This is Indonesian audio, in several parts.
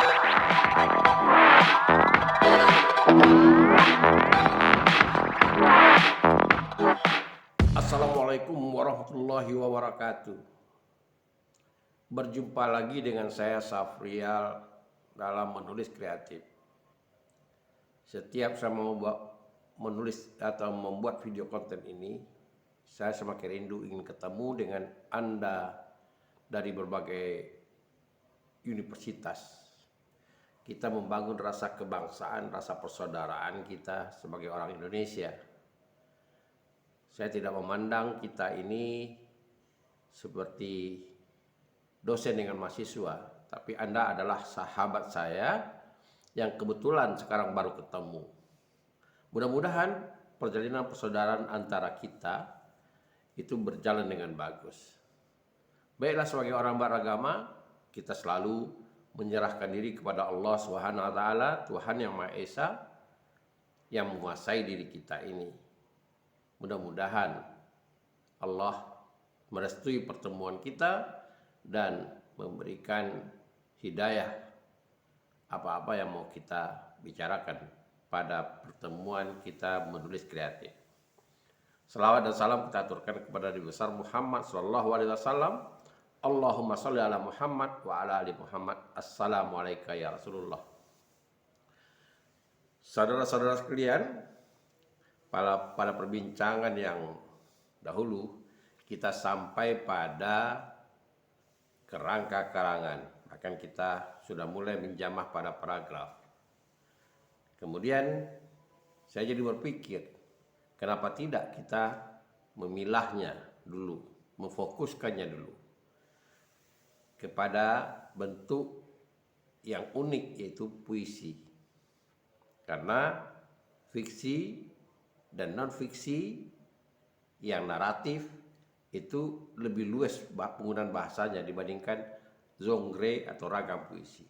Assalamualaikum warahmatullahi wabarakatuh. Berjumpa lagi dengan saya Safrial dalam menulis kreatif. Setiap saya mau menulis atau membuat video konten ini, saya semakin rindu ingin ketemu dengan Anda dari berbagai universitas. Kita membangun rasa kebangsaan, rasa persaudaraan kita sebagai orang Indonesia. Saya tidak memandang kita ini seperti dosen dengan mahasiswa, tapi Anda adalah sahabat saya yang kebetulan sekarang baru ketemu. Mudah-mudahan perjalanan persaudaraan antara kita itu berjalan dengan bagus. Baiklah, sebagai orang beragama, kita selalu menyerahkan diri kepada Allah Subhanahu wa taala, Tuhan yang Maha Esa yang menguasai diri kita ini. Mudah-mudahan Allah merestui pertemuan kita dan memberikan hidayah apa-apa yang mau kita bicarakan pada pertemuan kita menulis kreatif. Salawat dan salam kita aturkan kepada Nabi besar Muhammad SAW. Allahumma sholli ala Muhammad wa ala ali Muhammad. Assalamualaikum ya Rasulullah. Saudara-saudara sekalian, pada perbincangan yang dahulu kita sampai pada kerangka karangan. Bahkan kita sudah mulai menjamah pada paragraf. Kemudian saya jadi berpikir, kenapa tidak kita memilahnya dulu, memfokuskannya dulu kepada bentuk yang unik, yaitu puisi. Karena fiksi dan non-fiksi yang naratif itu lebih luas penggunaan bahasanya dibandingkan genre atau ragam puisi.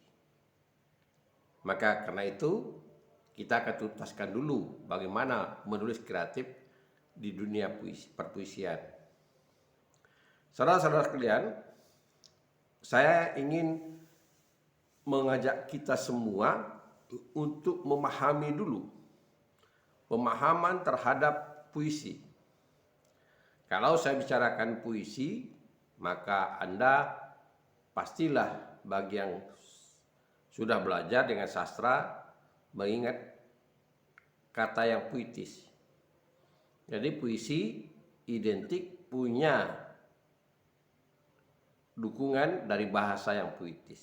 Maka karena itu kita akan tuntaskan dulu bagaimana menulis kreatif di dunia perpuisian. Saudara-saudara sekalian, saya ingin mengajak kita semua untuk memahami dulu pemahaman terhadap puisi. Kalau saya bicarakan puisi, maka Anda pastilah bagi yang sudah belajar dengan sastra mengingat kata yang puitis. Jadi puisi identik punya dukungan dari bahasa yang puitis.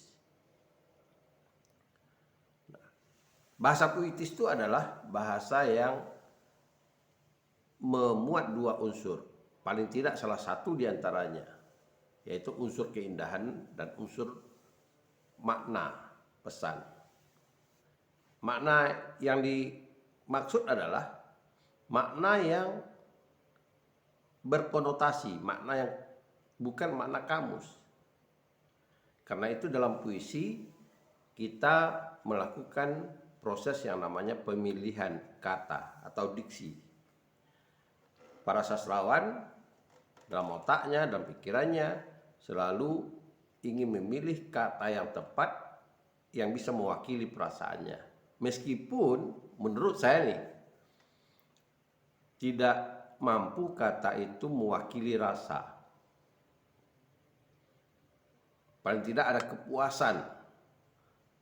Bahasa puitis itu adalah bahasa yang memuat dua unsur, paling tidak salah satu diantaranya, yaitu unsur keindahan dan unsur makna, pesan. Makna yang dimaksud adalah makna yang berkonotasi, makna yang bukan makna kamus. Karena itu dalam puisi kita melakukan proses yang namanya pemilihan kata atau diksi. Para sastrawan dalam otaknya dan pikirannya selalu ingin memilih kata yang tepat yang bisa mewakili perasaannya. Meskipun menurut saya nih, tidak mampu kata itu mewakili rasa. Paling tidak ada kepuasan.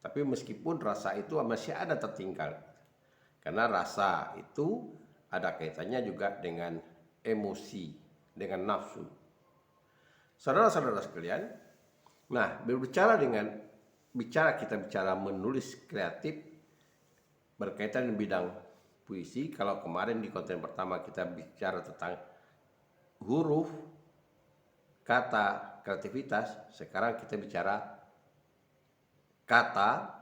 Tapi meskipun rasa itu masih ada tertinggal. Karena rasa itu ada kaitannya juga dengan emosi, dengan nafsu. Saudara-saudara sekalian, nah kita bicara menulis kreatif berkaitan dengan bidang puisi. Kalau kemarin di konten pertama kita bicara tentang huruf, kata, kreativitas, sekarang kita bicara kata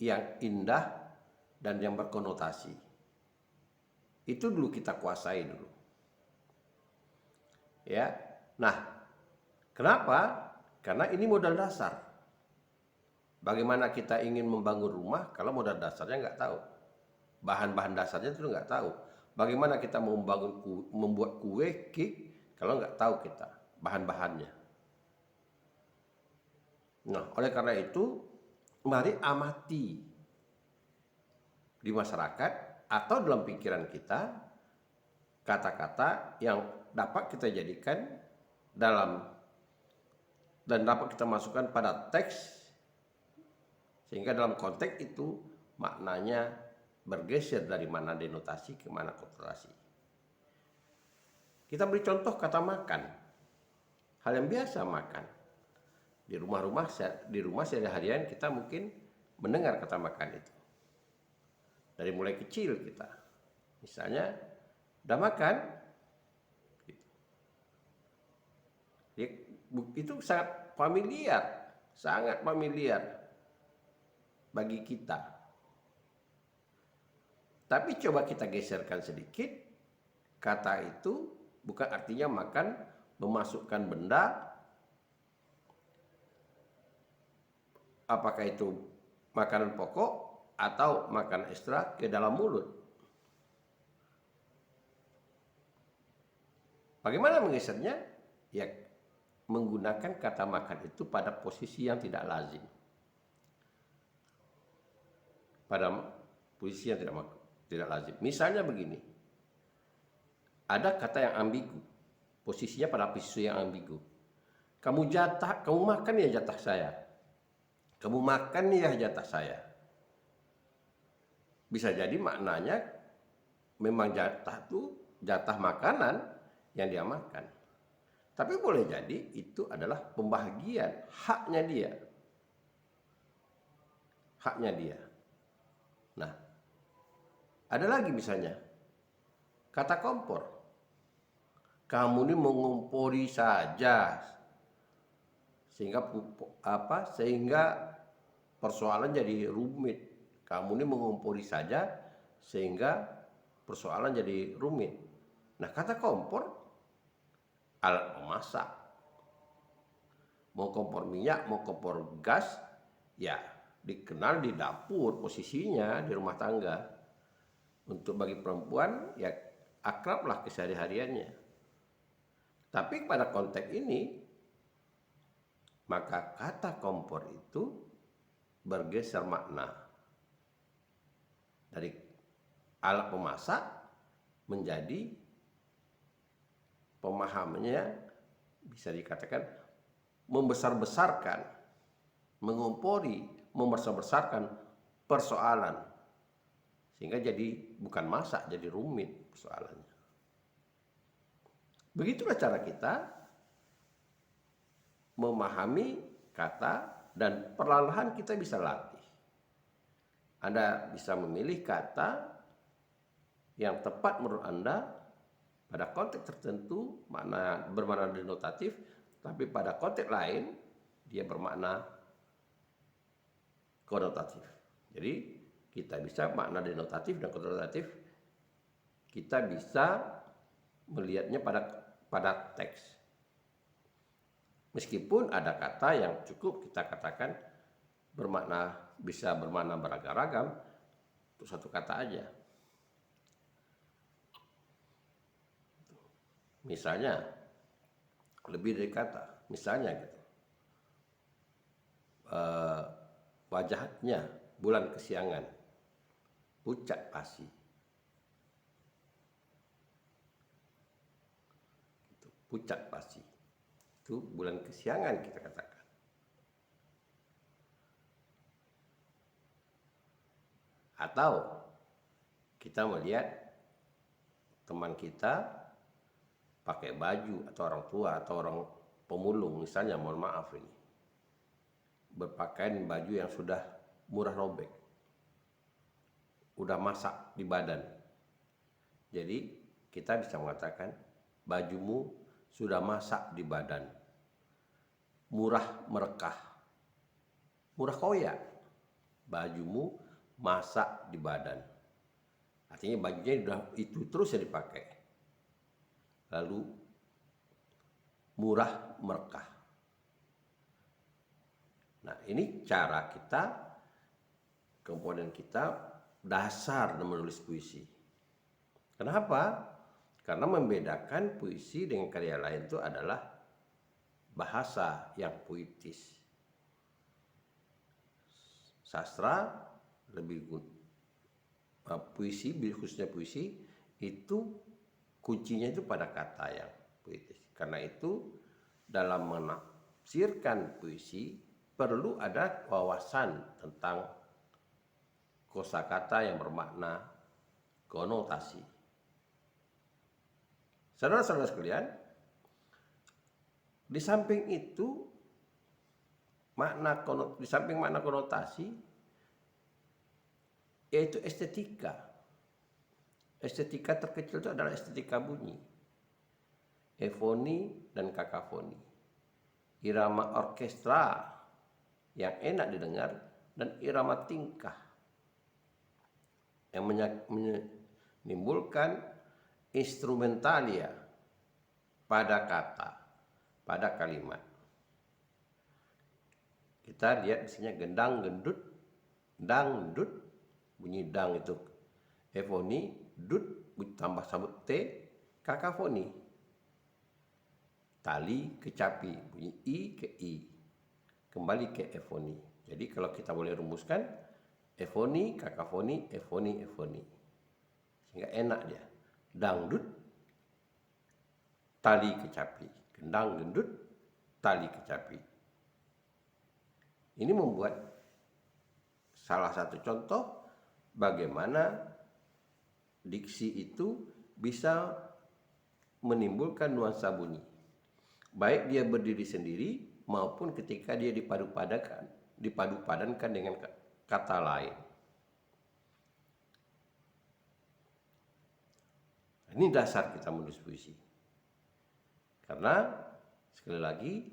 yang indah dan yang berkonotasi. Itu dulu kita kuasai dulu. Ya. Nah, kenapa? Karena ini modal dasar. Bagaimana kita ingin membangun rumah kalau modal dasarnya nggak tahu. Bahan-bahan dasarnya itu nggak tahu. Bagaimana kita membuat kue, cake, kalau nggak tahu kita bahan-bahannya. Nah, oleh karena itu mari amati di masyarakat atau dalam pikiran kita kata-kata yang dapat kita jadikan dalam dan dapat kita masukkan pada teks, sehingga dalam konteks itu maknanya bergeser dari mana denotasi ke mana konotasi. Kita beri contoh kata makan, hal yang biasa makan. Di rumah sehari-harian kita mungkin mendengar kata makan itu. Dari mulai kecil kita, misalnya, udah makan? Gitu. Itu sangat familiar bagi kita. Tapi coba kita geserkan sedikit, kata itu bukan artinya makan memasukkan benda, apakah itu makanan pokok atau makanan ekstra ke dalam mulut. Bagaimana menggesernya? Ya, menggunakan kata makan itu pada posisi yang tidak lazim. Pada posisi yang tidak lazim. Misalnya begini. Ada kata yang ambigu. Posisinya pada posisi yang ambigu. Kamu makan ya jatah saya. Kamu makan ya jatah saya. Bisa jadi maknanya memang jatah makanan yang dia makan. Tapi boleh jadi itu adalah pembahagian haknya dia. Haknya dia. Nah, ada lagi misalnya kata kompor. Kamu ini mengompori saja sehingga persoalan jadi rumit. Kamu ini mengompori saja sehingga persoalan jadi rumit. Nah, kata kompor alat memasak. Mau kompor minyak, mau kompor gas, ya dikenal di dapur posisinya di rumah tangga. Untuk bagi perempuan ya akrablah kesehari-hariannya. Tapi pada konteks ini maka kata kompor itu bergeser makna dari alat pemasak menjadi pemahamannya bisa dikatakan membesar-besarkan, mengompori, membesar-besarkan persoalan. Sehingga jadi bukan masak, jadi rumit persoalannya. Begitulah cara kita memahami kata dan perlahan-lahan kita bisa latih. Anda bisa memilih kata yang tepat menurut Anda pada konteks tertentu bermakna denotatif, tapi pada konteks lain dia bermakna konotatif. Jadi kita bisa makna denotatif dan konotatif kita bisa melihatnya pada teks. Meskipun ada kata yang cukup kita katakan bisa bermakna beragam-ragam untuk satu kata aja. Misalnya lebih dari kata, misalnya gitu. Wajahnya bulan kesiangan, pucat pasi. Pucat pasi. Itu bulan kesiangan kita katakan. Atau kita melihat teman kita pakai baju atau orang tua atau orang pemulung misalnya, mohon maaf ini, berpakaian baju yang sudah murah robek, udah masak di badan. Jadi kita bisa mengatakan bajumu sudah masak di badan, murah merekah, murah koyak, bajumu masak di badan. Artinya bajunya sudah itu terus ya dipakai. Lalu murah merekah. Nah, ini cara kita, komponen kita dasar dalam menulis puisi. Kenapa? Karena membedakan puisi dengan karya lain itu adalah bahasa yang puitis. sastra, lebih puisi, khususnya puisi, itu kuncinya itu pada kata yang puitis. Karena itu dalam menafsirkan puisi perlu ada wawasan tentang kosakata yang bermakna konotasi. Saudara-saudara sekalian, di samping itu di samping makna konotasi yaitu estetika. Estetika terkecil itu adalah estetika bunyi, efoni dan kakafoni, irama orkestra yang enak didengar dan irama tingkah yang menimbulkan instrumentalia pada kata, pada kalimat. Kita lihat isinya gendang, gendut, dangdut, bunyi dang itu efoni, dut tambah sabut T, kakafoni. Tali kecapi, bunyi I ke I, kembali ke efoni. Jadi kalau kita boleh rumuskan, efoni, kakafoni, efoni, efoni. Sehingga enak dia. Dangdut, tali kecapi. Gendang, gendut, tali kecapi. Ini membuat salah satu contoh bagaimana diksi itu bisa menimbulkan nuansa bunyi. Baik dia berdiri sendiri maupun ketika dia dipadupadankan dengan kata lain. Ini dasar kita menulis puisi. Karena sekali lagi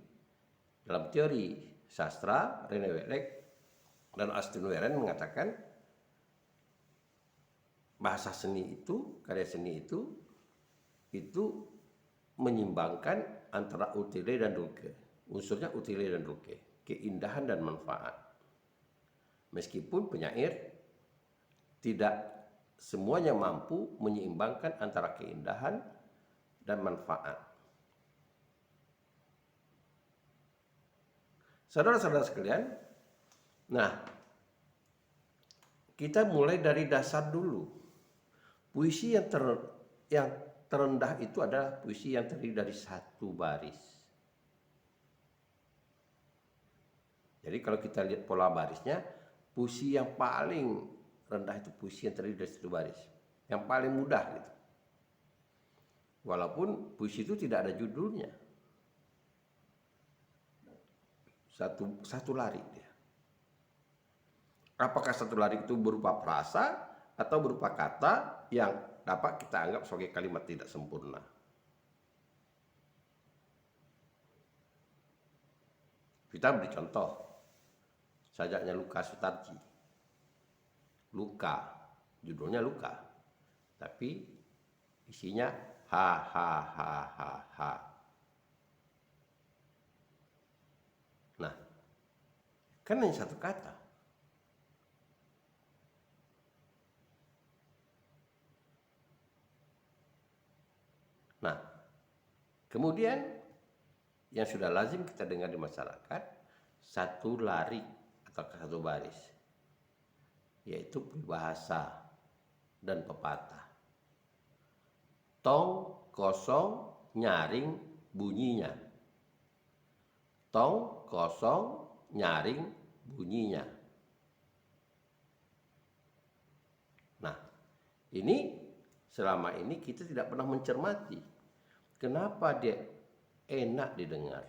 dalam teori sastra Rene Wellek dan Austin Warren mengatakan bahasa seni itu, karya seni itu menyimbangkan antara utile dan dulce. Unsurnya utile dan dulce, keindahan dan manfaat. Meskipun penyair tidak semuanya mampu menyeimbangkan antara keindahan dan manfaat. Saudara-saudara sekalian, nah kita mulai dari dasar dulu. Puisi yang terendah itu adalah puisi yang terdiri dari satu baris. Jadi kalau kita lihat pola barisnya, puisi yang paling rendah itu puisi yang terdiri dari satu baris. Yang paling mudah gitu. Walaupun puisi itu tidak ada judulnya. Satu lari dia. Apakah satu lari itu berupa frasa atau berupa kata yang dapat kita anggap sebagai kalimat tidak sempurna. Kita beri contoh. Sajaknya Luka Sutarji. Luka, judulnya Luka. Tapi isinya ha ha ha ha ha. Nah, kan hanya satu kata. Nah, kemudian yang sudah lazim kita dengar di masyarakat, satu lari atau satu baris, yaitu peribahasa dan pepatah. Tong kosong nyaring bunyinya. Tong kosong nyaring bunyinya. Nah, ini selama ini kita tidak pernah mencermati kenapa dia enak didengar.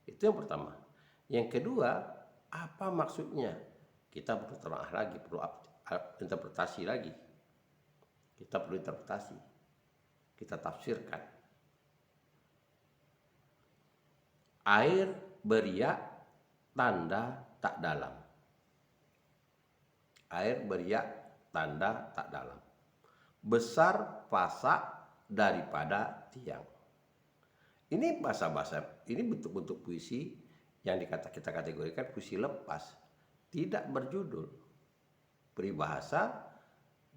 Itu yang pertama. Yang kedua, apa maksudnya? Kita perlu telaah lagi, perlu interpretasi lagi. Kita perlu interpretasi. Kita tafsirkan. Air beriak tanda tak dalam. Air beriak tanda tak dalam. Besar pasak daripada tiang. Ini bahasa-bahasa, ini bentuk-bentuk puisi yang kita kategorikan puisi lepas, tidak berjudul. Peribahasa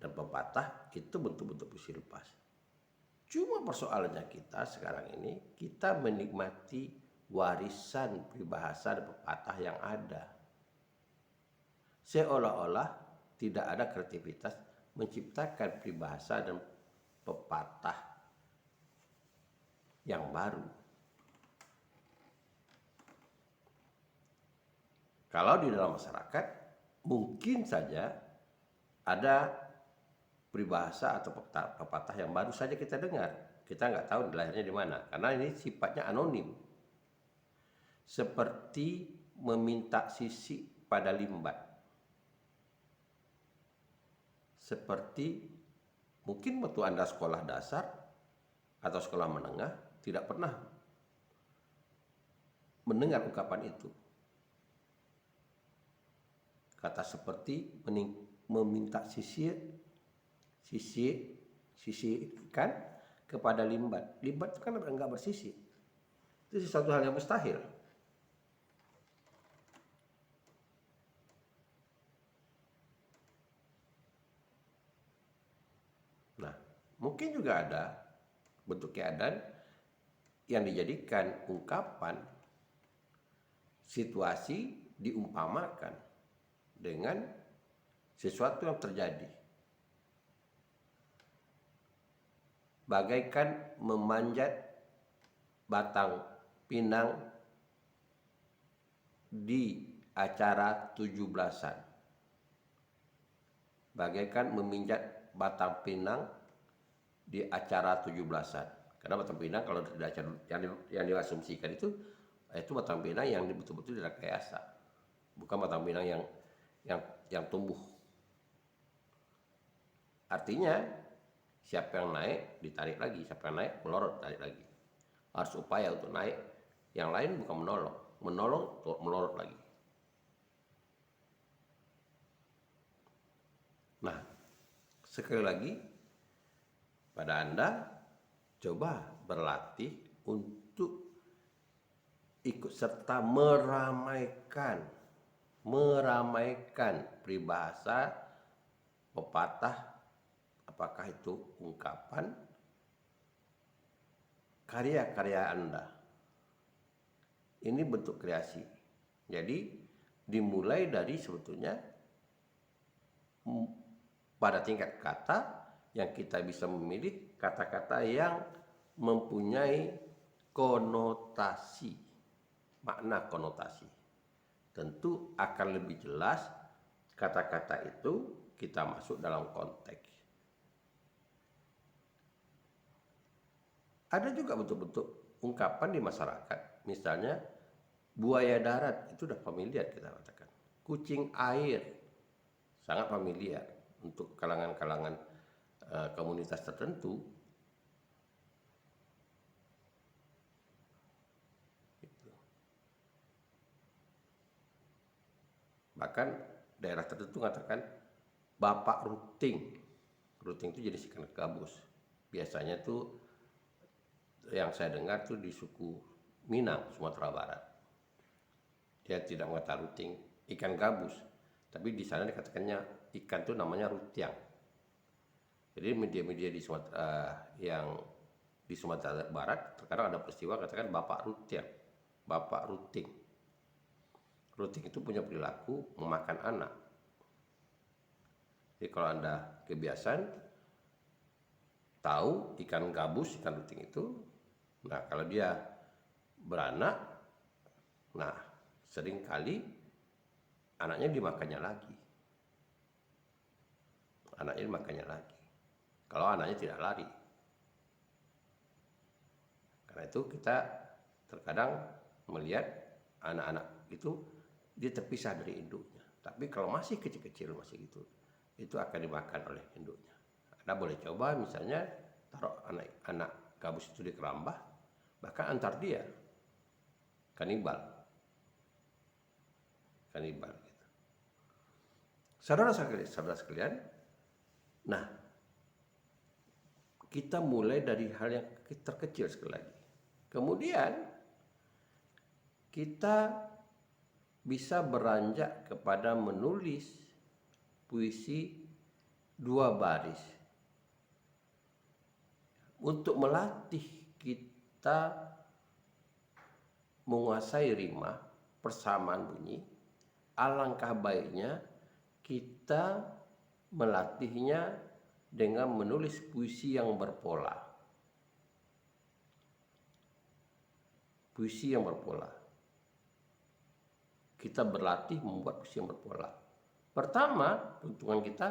dan pepatah itu bentuk-bentuk puisi lepas. Cuma persoalannya kita sekarang ini, kita menikmati warisan peribahasa dan pepatah yang ada. seolah-olah tidak ada kreativitas menciptakan peribahasa dan pepatah yang baru. Kalau di dalam masyarakat mungkin saja ada peribahasa atau pepatah yang baru saja kita dengar. Kita nggak tahu lahirnya di mana, karena ini sifatnya anonim. Seperti meminta sisik pada limbat. Seperti mungkin waktu Anda sekolah dasar atau sekolah menengah tidak pernah mendengar ungkapan itu. Kata seperti meminta sisihkan kepada limbat. Limbat itu kan enggak bersisik. Itu sesuatu hal yang mustahil. Nah, mungkin juga ada bentuk keadaan yang dijadikan ungkapan situasi diumpamakan dengan sesuatu yang terjadi. Bagaikan memanjat batang pinang di acara 17-an. Bagaikan meminjat batang pinang di acara 17-an. Karena batang pinang kalau di acara yang diasumsikan itu batang pinang yang betul-betul direkayasa. Bukan batang pinang yang tumbuh. Artinya siapa yang naik ditarik lagi, siapa yang naik melorot tarik lagi. Harus upaya untuk naik, yang lain bukan menolong untuk melorot lagi. Nah, sekali lagi pada Anda coba berlatih untuk ikut serta meramaikan peribahasa, pepatah, apakah itu ungkapan, karya-karya Anda. Ini bentuk kreasi. Jadi dimulai dari sebetulnya pada tingkat kata yang kita bisa memilih kata-kata yang mempunyai konotasi, makna konotasi. Tentu akan lebih jelas kata-kata itu kita masuk dalam konteks. Ada juga bentuk-bentuk ungkapan di masyarakat, misalnya buaya darat itu sudah familiar kita katakan. Kucing air sangat familiar untuk kalangan-kalangan komunitas tertentu. Bahkan daerah tertentu mengatakan bapak ruting. Ruting itu jenis ikan gabus. Biasanya tuh yang saya dengar tuh di suku Minang, Sumatera Barat. Dia tidak mengatakan ruting, ikan gabus. Tapi di sana dikatakannya ikan tuh namanya rutiang. Jadi media-media di yang di Sumatera Barat terkadang ada peristiwa katakan bapak rutiang, bapak ruting. Ruting itu punya perilaku memakan anak. Jadi kalau Anda kebiasaan tahu ikan gabus, ikan ruting itu, nah kalau dia beranak, nah seringkali anaknya dimakannya lagi. Anaknya dimakannya lagi. Kalau anaknya tidak lari. Karena itu kita terkadang melihat anak-anak itu dia terpisah dari induknya. Tapi kalau masih kecil-kecil masih gitu, itu akan dimakan oleh induknya. Anda boleh coba misalnya taruh anak gabus itu di kerambah, bahkan antar dia kanibal gitu. Saudara sekalian, nah kita mulai dari hal yang terkecil sekali lagi. Kemudian kita bisa beranjak kepada menulis puisi 2 baris. Untuk melatih kita menguasai rima, persamaan bunyi, alangkah baiknya kita melatihnya dengan menulis puisi yang berpola. Puisi yang berpola. Kita berlatih membuat puisi yang berpola. Pertama, peruntungan kita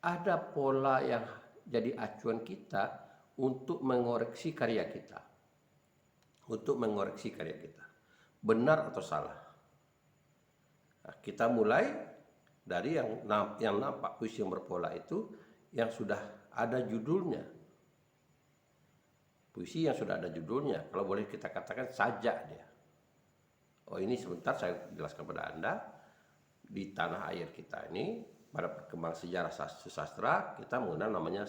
ada pola yang jadi acuan kita untuk mengoreksi karya kita. Untuk mengoreksi karya kita. Benar atau salah. Nah, kita mulai dari yang nampak puisi yang berpola itu yang sudah ada judulnya. Puisi yang sudah ada judulnya, kalau boleh kita katakan sajak dia. Oh, ini sebentar saya jelaskan kepada Anda. Di tanah air kita ini, pada perkembangan sejarah sastra, kita mengenal namanya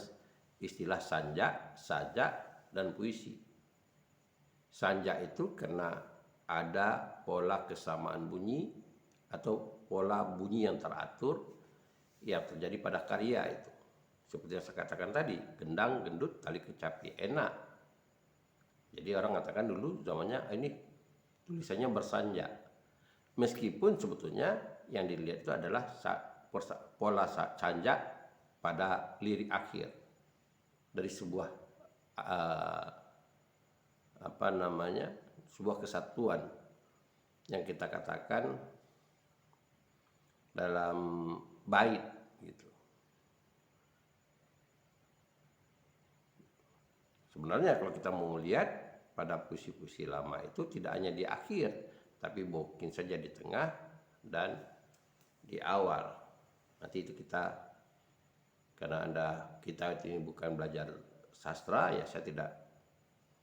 istilah sanjak, sajak, dan puisi. Sanjak itu karena ada pola kesamaan bunyi atau pola bunyi yang teratur yang terjadi pada karya itu. Seperti yang saya katakan tadi, gendang, gendut, tali kecapi, enak. Jadi orang mengatakan dulu zamannya ini tulisannya bersanjak. Meskipun sebetulnya yang dilihat itu adalah pola sanjak pada lirik akhir dari sebuah sebuah kesatuan yang kita katakan dalam bait gitu. Sebenarnya kalau kita mau melihat pada puisi-puisi lama itu tidak hanya di akhir, tapi mungkin saja di tengah dan di awal. Nanti itu karena kita ini bukan belajar sastra, ya saya tidak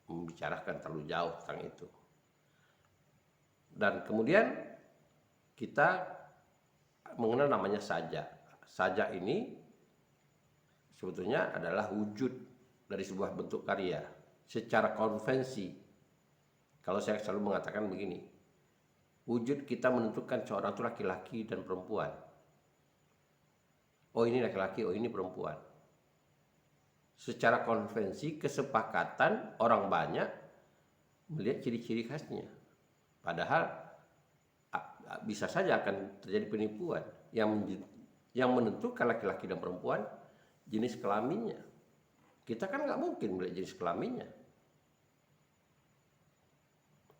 membicarakan terlalu jauh tentang itu. Dan kemudian kita mengenal namanya sajak. Sajak ini sebetulnya adalah wujud dari sebuah bentuk karya secara konvensi. Kalau saya selalu mengatakan begini, wujud kita menentukan seorang itu laki-laki dan perempuan. Oh, ini laki-laki, oh ini perempuan. Secara konvensi, kesepakatan orang banyak melihat ciri-ciri khasnya. Padahal bisa saja akan terjadi penipuan yang menentukan laki-laki dan perempuan jenis kelaminnya. Kita kan nggak mungkin melihat jenis kelaminnya.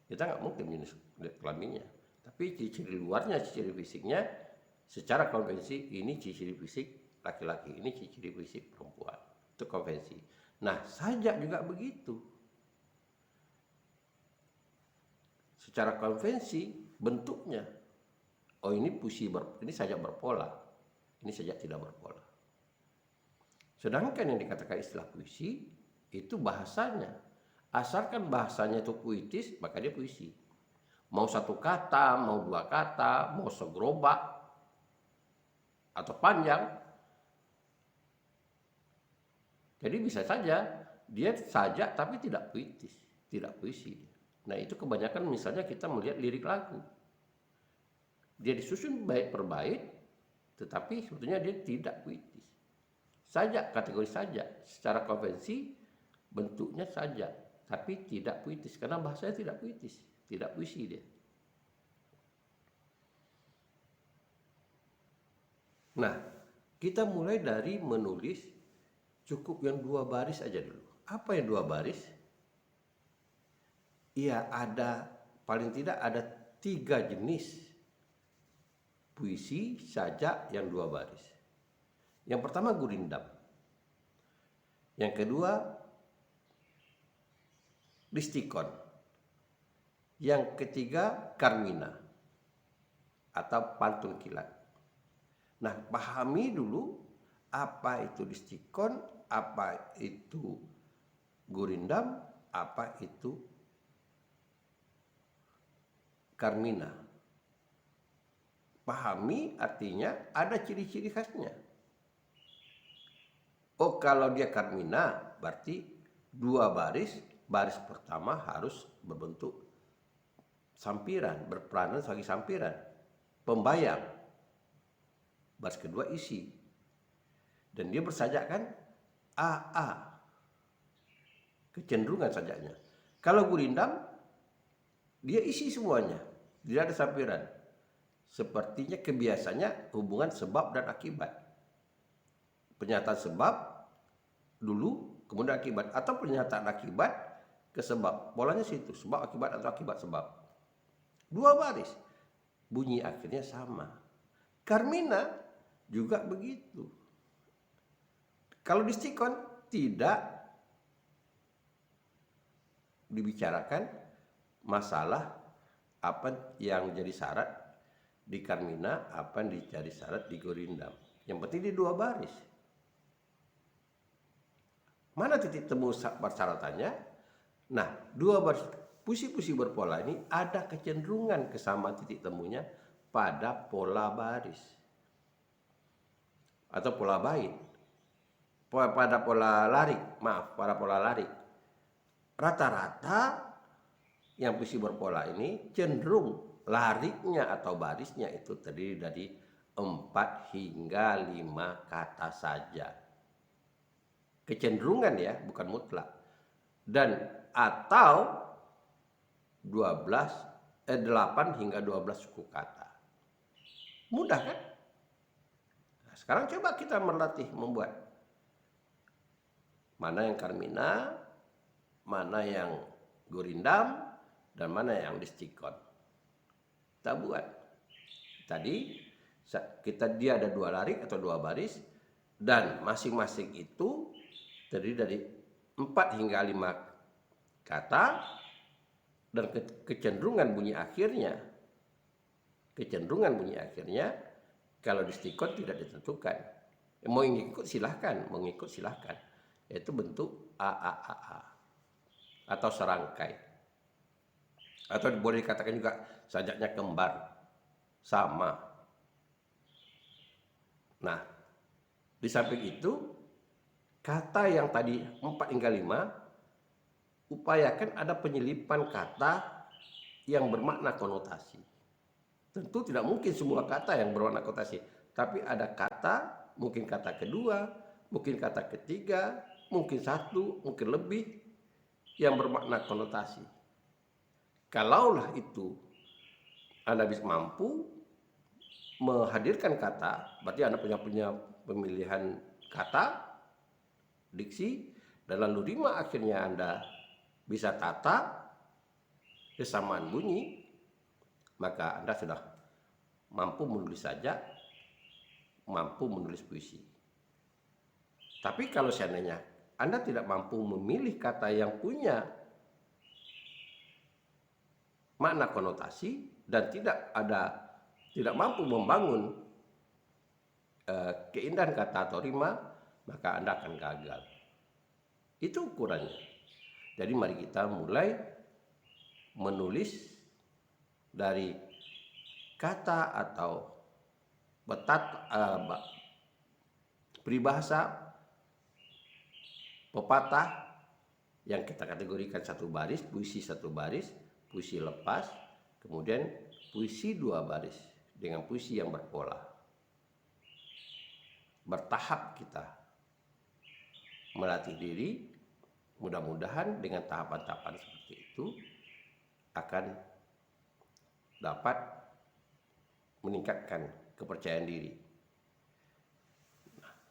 Kita nggak mungkin jenis kelaminnya. Tapi ciri-ciri luarnya, ciri fisiknya, secara konvensi ini ciri fisik laki-laki, ini ciri fisik perempuan. Itu konvensi. Nah, sajak juga begitu. Secara konvensi bentuknya, oh ini ini sajak berpola, ini sajak tidak berpola. Sedangkan yang dikatakan istilah puisi itu bahasanya, asalkan bahasanya itu puitis, maka dia puisi. Mau satu kata, mau dua kata, mau segerobak atau panjang, jadi bisa saja dia sajak tapi tidak puitis, tidak puisi. Nah, itu kebanyakan misalnya kita melihat lirik lagu. Dia disusun bait per bait, tetapi sebetulnya dia tidak puitis. Sajak, kategori sajak, secara konvensi bentuknya sajak, tapi tidak puitis karena bahasanya tidak puitis, tidak puisi dia. Nah, kita mulai dari menulis cukup yang 2 baris aja dulu. Apa yang 2 baris? Iya, paling tidak ada 3 jenis puisi sajak yang 2 baris. Yang pertama gurindam. Yang kedua listikon. Yang ketiga karmina atau pantun kilat. Nah, pahami dulu apa itu listikon, apa itu gurindam, apa itu karmina. Pahami artinya ada ciri-ciri khasnya. Oh, kalau dia karmina berarti 2 baris, baris pertama harus berbentuk sampiran, berperanan sebagai sampiran, pembayang. Baris kedua isi. Dan dia bersajakkan AA. Kecenderungan sajaknya. Kalau gurindam, dia isi semuanya. Tidak ada sampiran. sepertinya kebiasaannya hubungan sebab dan akibat. Pernyataan sebab dulu, kemudian akibat, atau pernyataan akibat ke sebab. Polanya situ, sebab akibat atau akibat sebab. Dua baris, bunyi akhirnya sama. Carmina juga begitu. Kalau di stikon tidak dibicarakan masalah apa yang jadi syarat di Carmina, apa yang jadi syarat di Gorindam. Yang penting di dua baris. Mana titik temu persyaratannya? Nah, dua baris puisi-puisi berpola ini ada kecenderungan kesamaan titik temunya pada pola baris atau pola bait. Pada pola larik, pada pola larik. Rata-rata yang puisi berpola ini cenderung lariknya atau barisnya itu terdiri dari 4 hingga 5 kata saja. Kecenderungan ya, bukan mutlak. Dan atau 8 hingga 12 suku kata. Mudah kan? Nah, sekarang coba kita melatih membuat. Mana yang Carmina, mana yang Gorindam, dan mana yang distikon. Kita buat. Tadi dia ada 2 larik atau 2 baris, dan masing-masing itu terdiri dari 4 hingga 5 kata, dan kecenderungan bunyi akhirnya kalau distikon tidak ditentukan. Mau ngikut silahkan, yaitu bentuk AAAA atau serangkai, atau boleh dikatakan juga sajaknya kembar, sama. Nah, di samping itu kata yang tadi 4 hingga 5, upayakan ada penyelipan kata yang bermakna konotasi. Tentu tidak mungkin semua kata yang bermakna konotasi, tapi ada kata, mungkin kata kedua, mungkin kata ketiga, mungkin 1, mungkin lebih yang bermakna konotasi. Kalaulah itu Anda bisa mampu menghadirkan kata, berarti Anda punya pemilihan kata, diksi, dan lalu rima akhirnya Anda bisa tata kesamaan bunyi, maka Anda sudah mampu menulis sajak, mampu menulis puisi. Tapi kalau seandainya Anda tidak mampu memilih kata yang punya makna konotasi dan tidak mampu membangun keindahan kata atau rima, maka Anda akan gagal. Itu ukurannya. Jadi mari kita mulai menulis dari kata atau peribahasa, pepatah yang kita kategorikan 1 baris, puisi 1 baris, puisi lepas, kemudian puisi 2 baris dengan puisi yang berpola. Bertahap kita melatih diri, mudah-mudahan dengan tahapan-tahapan seperti itu akan dapat meningkatkan kepercayaan diri.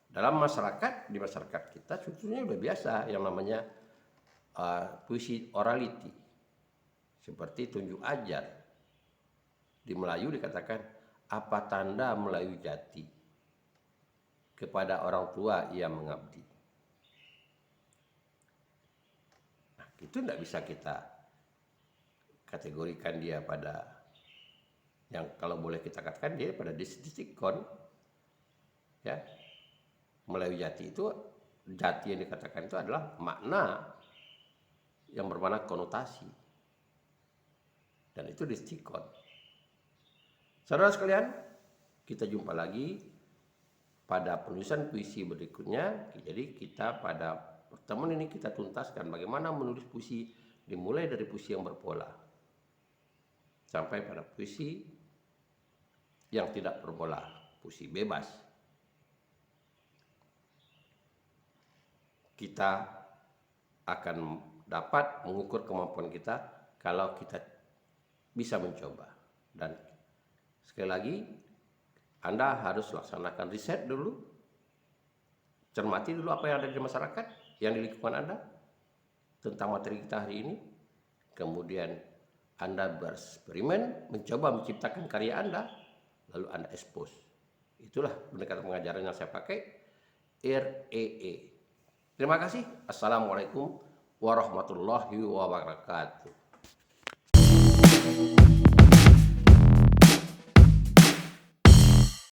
Dalam masyarakat, di masyarakat kita sebetulnya sudah biasa yang namanya puisi orality, seperti tunjuk ajar. Di Melayu dikatakan, apa tanda Melayu jati? Kepada orang tua ia mengabdi. Nah, itu tidak bisa kita kategorikan dia pada, yang kalau boleh kita katakan dia pada distikon, ya. Melayu jati itu, jati yang dikatakan itu adalah makna yang bermakna konotasi, dan itu distikon. Saudara sekalian, kita jumpa lagi pada penulisan puisi berikutnya. Jadi kita pada pertemuan ini kita tuntaskan bagaimana menulis puisi, dimulai dari puisi yang berpola sampai pada puisi yang tidak berpola, puisi bebas. Kita akan dapat mengukur kemampuan kita kalau kita bisa mencoba. Dan Sekali lagi, Anda harus laksanakan riset dulu, cermati dulu apa yang ada di masyarakat, yang di lingkungan Anda, tentang materi kita hari ini. Kemudian Anda bereksperimen, mencoba menciptakan karya Anda, lalu Anda expose. Itulah pendekatan pengajaran yang saya pakai, REE. Terima kasih. Assalamualaikum warahmatullahi wabarakatuh.